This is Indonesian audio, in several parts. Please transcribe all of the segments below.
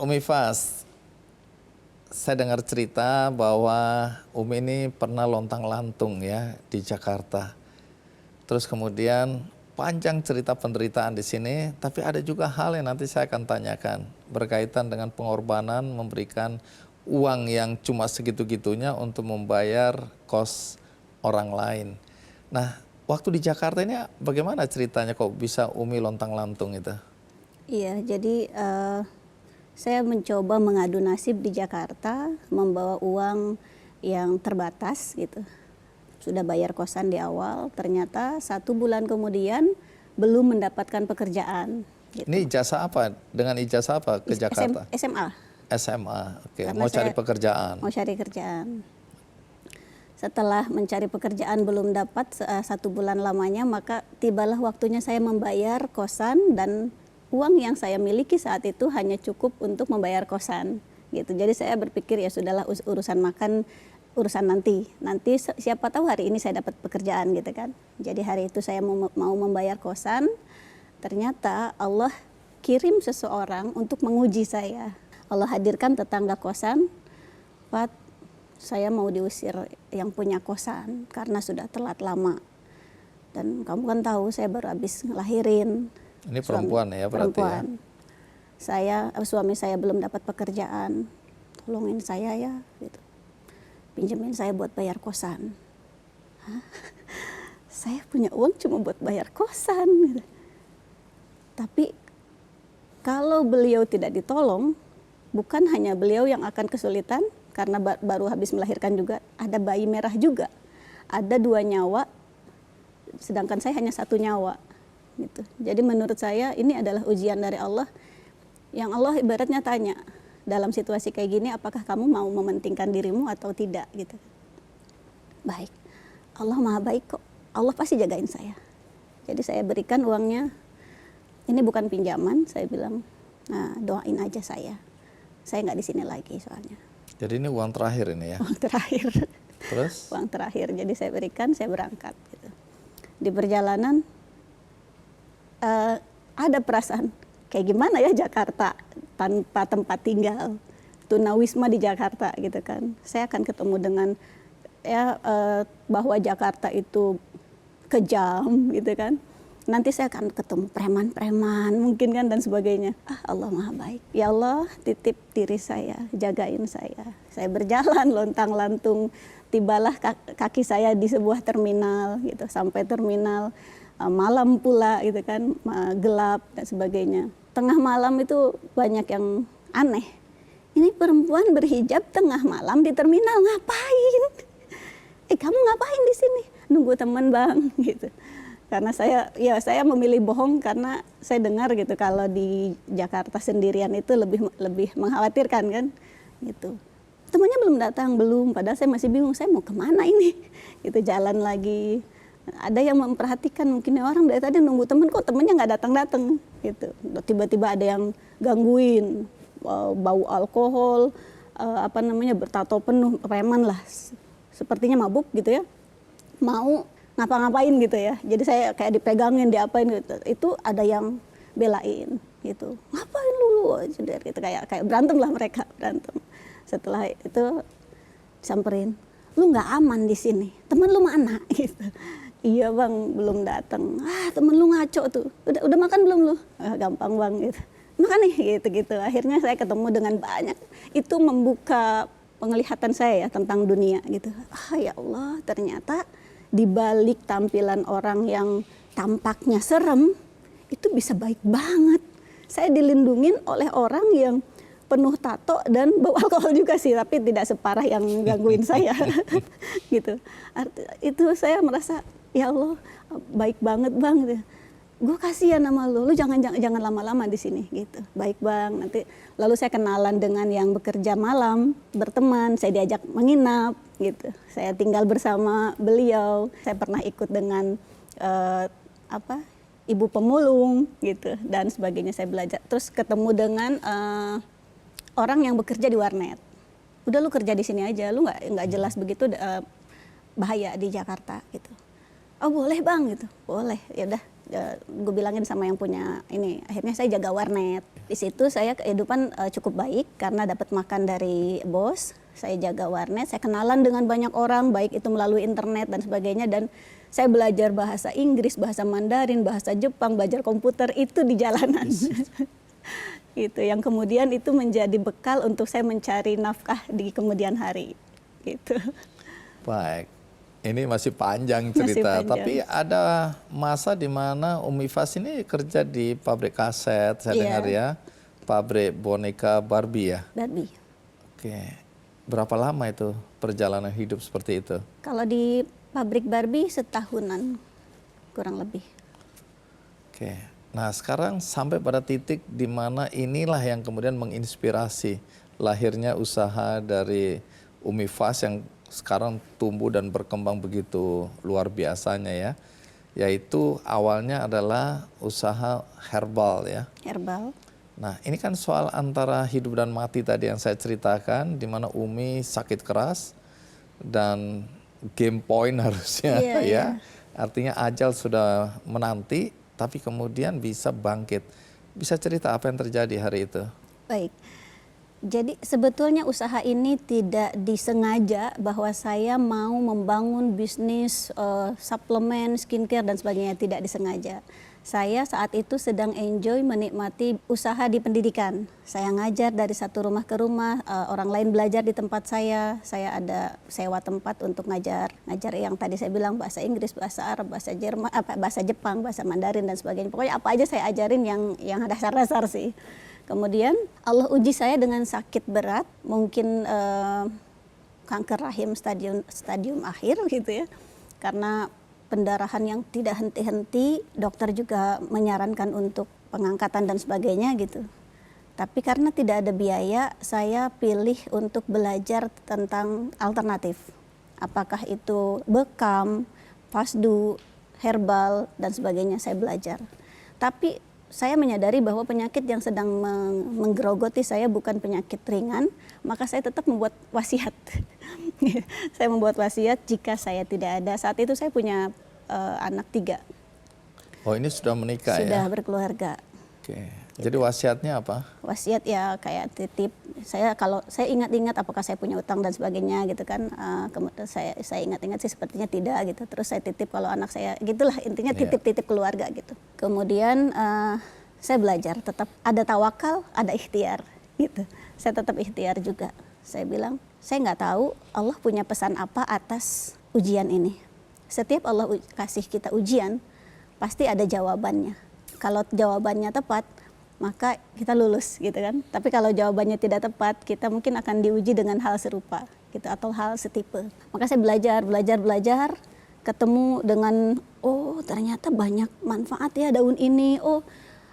Umi Fas, saya dengar cerita bahwa Umi ini pernah lontang-lantung ya di Jakarta. Terus kemudian panjang cerita penderitaan di sini, tapi ada juga hal yang nanti saya akan tanyakan berkaitan dengan pengorbanan memberikan uang yang cuma segitu-gitunya untuk membayar kos orang lain. Nah, waktu di Jakarta ini bagaimana ceritanya kok bisa Umi lontang-lantung itu? Iya, jadi saya mencoba mengadu nasib di Jakarta, membawa uang yang terbatas gitu. Sudah bayar kosan di awal, ternyata 1 bulan kemudian belum mendapatkan pekerjaan. Gitu. Ini ijazah apa? Dengan ijazah apa ke Jakarta? SMA. SMA, oke. Karena Mau cari saya pekerjaan. Mau cari kerjaan. Setelah mencari pekerjaan belum dapat 1 bulan lamanya, maka tibalah waktunya saya membayar kosan, dan uang yang saya miliki saat itu hanya cukup untuk membayar kosan. Gitu. Jadi saya berpikir ya sudahlah, urusan makan urusan nanti siapa tahu hari ini saya dapat pekerjaan gitu kan. Jadi hari itu saya mau membayar kosan, ternyata Allah kirim seseorang untuk menguji saya. Allah hadirkan tetangga kosan, Pak, saya mau diusir yang punya kosan karena sudah telat lama. Dan kamu kan tahu saya baru habis ngelahirin. Ini perempuan ya berarti perempuan. Suami saya belum dapat pekerjaan, tolongin saya ya gitu. Pinjemin saya buat bayar kosan. Hah? Saya punya uang cuma buat bayar kosan gitu. Tapi kalau beliau tidak ditolong, bukan hanya beliau yang akan kesulitan karena baru habis melahirkan juga, ada bayi merah juga, ada 2 nyawa, sedangkan saya hanya 1 nyawa gitu. Jadi menurut saya ini adalah ujian dari Allah, yang Allah ibaratnya tanya, dalam situasi kayak gini apakah kamu mau mementingkan dirimu atau tidak gitu. Baik, Allah maha baik kok, Allah pasti jagain saya. Jadi saya berikan uangnya, ini bukan pinjaman, saya bilang, nah doain aja saya nggak di sini lagi soalnya. Jadi ini uang terakhir ini ya? Uang terakhir. Terus? Uang terakhir, jadi saya berikan, saya berangkat gitu. Di perjalanan ada perasaan, kayak gimana ya Jakarta tanpa tempat tinggal, tunawisma di Jakarta gitu kan. Saya akan ketemu dengan bahwa Jakarta itu kejam gitu kan. Nanti saya akan ketemu preman-preman mungkin kan dan sebagainya. Allah maha baik. Ya Allah, titip diri saya, jagain saya. Saya berjalan lontang-lantung, tibalah kaki saya di sebuah terminal gitu, sampai terminal malam pula gitu kan, gelap dan sebagainya. Tengah malam itu banyak yang aneh. Ini perempuan berhijab tengah malam di terminal ngapain? Kamu ngapain di sini? Nunggu teman bang, gitu. Karena saya memilih bohong karena saya dengar gitu kalau di Jakarta sendirian itu lebih mengkhawatirkan kan, gitu. Temannya belum datang, padahal saya masih bingung saya mau kemana ini, gitu jalan lagi. Ada yang memperhatikan, mungkin orang dari tadi nunggu temen kok temennya nggak datang gitu. Tiba-tiba ada yang gangguin, bau alkohol, bertato penuh, preman lah, sepertinya mabuk gitu ya, mau ngapa-ngapain gitu ya. Jadi saya kayak dipegangin, diapain gitu. Itu ada yang belain gitu, ngapain lu gitu, kayak berantem lah mereka, berantem. Setelah itu samperin, lu nggak aman di sini, teman lu mana gitu. Iya bang, belum datang. Temen lu ngaco tuh. Udah makan belum lu? Gampang bang gitu. Makan nih gitu. Akhirnya saya ketemu dengan banyak. Itu membuka penglihatan saya ya tentang dunia gitu. Ya Allah, ternyata di balik tampilan orang yang tampaknya serem, itu bisa baik banget. Saya dilindungin oleh orang yang penuh tato dan bau alkohol juga sih, tapi tidak separah yang gangguin saya. Gitu. Itu saya merasa, ya Allah, baik banget bang. Gue kasihan sama lu jangan lama-lama di sini gitu. Baik bang, nanti lalu saya kenalan dengan yang bekerja malam, berteman, saya diajak menginap gitu. Saya tinggal bersama beliau. Saya pernah ikut dengan ibu pemulung gitu dan sebagainya, saya belajar. Terus ketemu dengan orang yang bekerja di warnet. Udah lu kerja di sini aja, lu nggak jelas begitu, bahaya di Jakarta gitu. Oh boleh bang gitu, boleh. Ya udah, gue bilangin sama yang punya ini. Akhirnya saya jaga warnet Di situ saya kehidupan cukup baik karena dapat makan dari bos. Saya jaga warnet, saya kenalan dengan banyak orang, baik itu melalui internet dan sebagainya. Dan saya belajar bahasa Inggris, bahasa Mandarin, bahasa Jepang, belajar komputer itu di jalanan. Itu yang kemudian itu menjadi bekal untuk saya mencari nafkah di kemudian hari. Gitu. Baik, ini masih panjang cerita, Masih panjang. tapi ada masa di mana Umi Fas ini kerja di pabrik kaset, saya Iya. dengar ya, pabrik boneka Barbie ya. Barbie. Oke, berapa lama itu perjalanan hidup seperti itu? Kalau di pabrik Barbie setahunan kurang lebih. Oke, nah sekarang sampai pada titik di mana inilah yang kemudian menginspirasi lahirnya usaha dari Umi Fas yang sekarang tumbuh dan berkembang begitu luar biasanya ya. Yaitu awalnya adalah usaha herbal ya. Herbal. Nah ini kan soal antara hidup dan mati tadi yang saya ceritakan, di mana Umi sakit keras dan game point harusnya Iya, ya. iya. Artinya ajal sudah menanti, tapi kemudian bisa bangkit. Bisa cerita apa yang terjadi hari itu? Baik. Jadi sebetulnya usaha ini tidak disengaja bahwa saya mau membangun bisnis suplemen, skincare dan sebagainya, tidak disengaja. Saya saat itu sedang enjoy menikmati usaha di pendidikan. Saya ngajar dari satu rumah ke rumah, orang lain belajar di tempat saya ada sewa tempat untuk ngajar yang tadi saya bilang bahasa Inggris, bahasa Arab, bahasa Jerman, bahasa Jepang, bahasa Mandarin dan sebagainya. Pokoknya apa aja saya ajarin yang dasar-dasar sih. Kemudian Allah uji saya dengan sakit berat, mungkin kanker rahim stadium akhir gitu ya. Karena pendarahan yang tidak henti-henti, dokter juga menyarankan untuk pengangkatan dan sebagainya gitu. Tapi karena tidak ada biaya, saya pilih untuk belajar tentang alternatif. Apakah itu bekam, pasdu, herbal dan sebagainya saya belajar. Tapi saya menyadari bahwa penyakit yang sedang menggerogoti saya bukan penyakit ringan, maka saya tetap membuat wasiat. Saya membuat wasiat jika saya tidak ada. Saat itu saya punya anak 3. Oh ini sudah menikah ya? Sudah berkeluarga. Oke. Jadi wasiatnya apa? Wasiat ya kayak titip. Kalau saya ingat-ingat apakah saya punya utang dan sebagainya gitu kan. Kemudian saya ingat-ingat sih sepertinya tidak gitu. Terus saya titip kalau anak saya gitulah, intinya titip-titip keluarga gitu. Kemudian saya belajar tetap ada tawakal, ada ikhtiar gitu. Saya tetap ikhtiar juga. Saya bilang, saya nggak tahu Allah punya pesan apa atas ujian ini. Setiap Allah kasih kita ujian, pasti ada jawabannya. Kalau jawabannya tepat, maka kita lulus gitu kan. Tapi kalau jawabannya tidak tepat, kita mungkin akan diuji dengan hal serupa gitu atau hal setipe. Maka saya belajar, ketemu dengan oh ternyata banyak manfaat ya daun ini.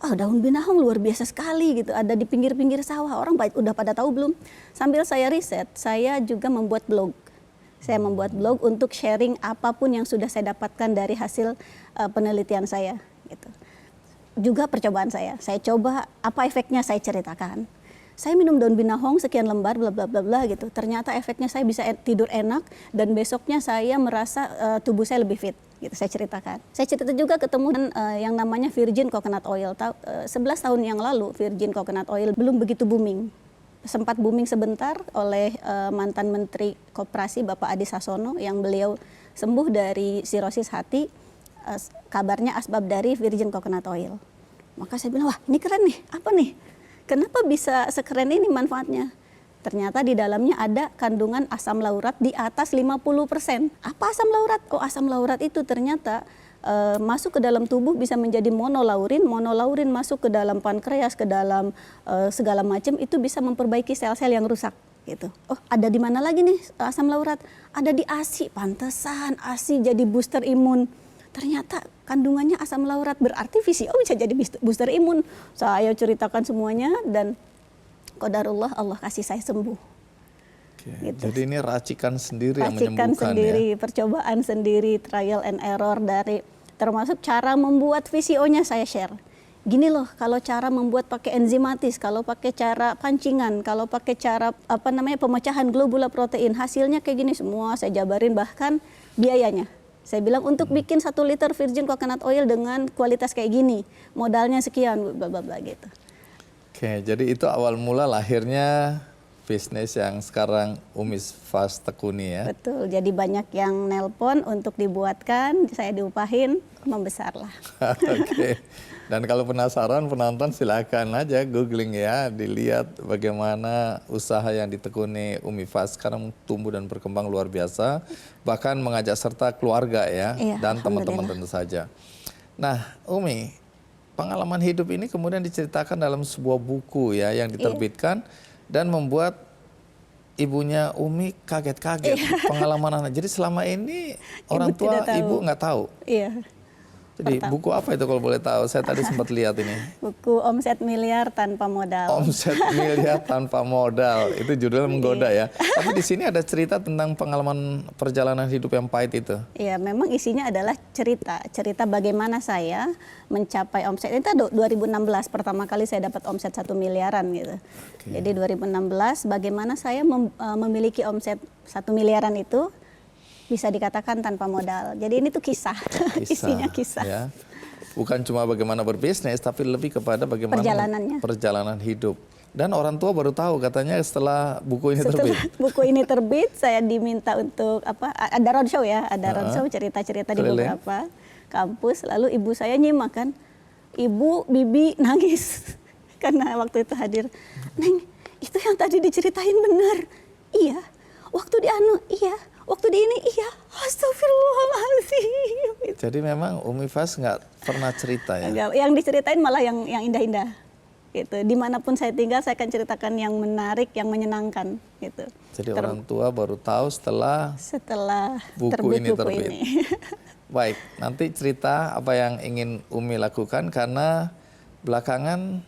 Daun binahong luar biasa sekali gitu, ada di pinggir-pinggir sawah. Orang udah pada tahu belum? Sambil saya riset, saya juga membuat blog. Saya membuat blog untuk sharing apapun yang sudah saya dapatkan dari hasil penelitian saya gitu. Juga percobaan saya coba apa efeknya saya ceritakan. Saya minum daun binahong sekian lembar bla bla bla bla gitu. Ternyata efeknya saya bisa tidur enak dan besoknya saya merasa tubuh saya lebih fit. Gitu saya ceritakan. Saya cerita juga ketemu dengan yang namanya virgin coconut oil. 11 tahun yang lalu virgin coconut oil belum begitu booming. Sempat booming sebentar oleh mantan Menteri Koperasi Bapak Adi Sasono yang beliau sembuh dari sirosis hati. Kabarnya asbab dari virgin coconut oil. Maka saya bilang, wah ini keren nih, apa nih? Kenapa bisa sekeren ini manfaatnya? Ternyata di dalamnya ada kandungan asam laurat di atas 50%. Apa asam laurat? Oh asam laurat itu ternyata masuk ke dalam tubuh bisa menjadi monolaurin. Monolaurin masuk ke dalam pankreas, ke dalam segala macam, itu bisa memperbaiki sel-sel yang rusak. Gitu. Oh ada di mana lagi nih asam laurat? Ada di ASI, pantesan ASI jadi booster imun. Ternyata kandungannya asam laurat, berarti VCO bisa jadi booster imun. Saya ceritakan semuanya dan qadarullah Allah kasih saya sembuh. Gitu. Jadi ini racikan sendiri yang racikan menyembuhkan sendiri, ya? Percobaan sendiri, trial and error dari termasuk cara membuat VCO-nya saya share. Gini loh, kalau cara membuat pakai enzimatis, kalau pakai cara pancingan, kalau pakai cara pemecahan globula protein, hasilnya kayak gini semua saya jabarin, bahkan biayanya. Saya bilang untuk bikin 1 liter virgin coconut oil dengan kualitas kayak gini, modalnya sekian, bla bla bla gitu. Oke, jadi itu awal mula lahirnya bisnis yang sekarang Umi Faz tekuni ya. Betul, jadi banyak yang nelpon untuk dibuatkan, saya diupahin, membesarlah. Oke. Dan kalau penasaran penonton silakan aja googling ya, dilihat bagaimana usaha yang ditekuni Umi Faz sekarang tumbuh dan berkembang luar biasa, bahkan mengajak serta keluarga ya, Iya, dan teman-teman alhamdulillah. tentu saja. Nah, Umi, pengalaman hidup ini kemudian diceritakan dalam sebuah buku ya yang diterbitkan dan membuat ibunya Umi kaget-kaget pengalaman anak. Jadi selama ini orang Ibu tua tidak tahu. ibu nggak tahu. Iya, Jadi buku apa itu kalau boleh tahu? Saya tadi sempat lihat ini. buku Omset Miliar Tanpa Modal. Omset miliar tanpa modal. Itu judulnya menggoda ya. Tapi di sini ada cerita tentang pengalaman perjalanan hidup yang pahit itu. Iya, memang isinya adalah cerita bagaimana saya mencapai omset. Itu 2016 pertama kali saya dapat omset 1 miliaran gitu. Jadi 2016 bagaimana saya memiliki omset 1 miliaran itu bisa dikatakan tanpa modal. Jadi ini tuh kisah. Isinya kisah. Ya. Bukan cuma bagaimana berbisnis, tapi lebih kepada bagaimana Perjalanannya. perjalanan hidup. Dan orang tua baru tahu katanya setelah buku ini terbit. Setelah buku ini terbit, saya diminta untuk ada roadshow ya, ada roadshow cerita-cerita di Keliling. beberapa kampus. Lalu ibu saya nyimak kan, ibu, bibi nangis karena waktu itu hadir. Neng, itu yang tadi diceritain benar. Iya. Waktu di iya. Waktu di ini, iya. Astagfirullahaladzim. Jadi memang Umi Faz nggak pernah cerita ya. Yang diceritain malah yang indah-indah. Gitu. Dimanapun saya tinggal, saya akan ceritakan yang menarik, yang menyenangkan. Gitu. Jadi orang tua baru tahu setelah buku terbit ini buku terbit. ini. Baik, nanti cerita apa yang ingin Umi lakukan karena belakangan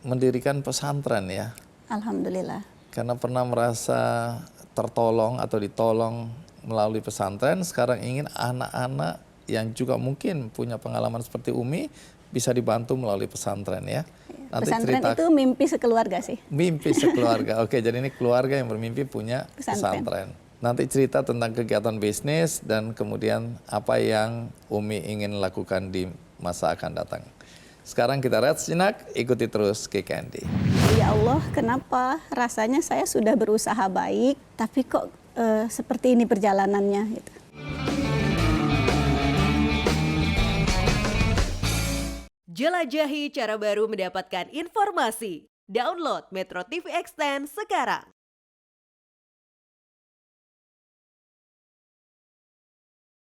mendirikan pesantren ya. Alhamdulillah. Karena pernah merasa tertolong atau ditolong melalui pesantren, sekarang ingin anak-anak yang juga mungkin punya pengalaman seperti Umi bisa dibantu melalui pesantren ya. Nanti Pesantren cerita itu mimpi sekeluarga sih. mimpi sekeluarga. Oke, jadi ini keluarga yang bermimpi punya pesantren. Nanti cerita tentang kegiatan bisnis dan kemudian apa yang Umi ingin lakukan di masa akan datang. Sekarang kita rehat sejenak, ikuti terus Kick Candy. Ya Allah, kenapa rasanya saya sudah berusaha baik, tapi kok seperti ini perjalanannya gitu. Jelajahi cara baru mendapatkan informasi. Download Metro TV Extend sekarang.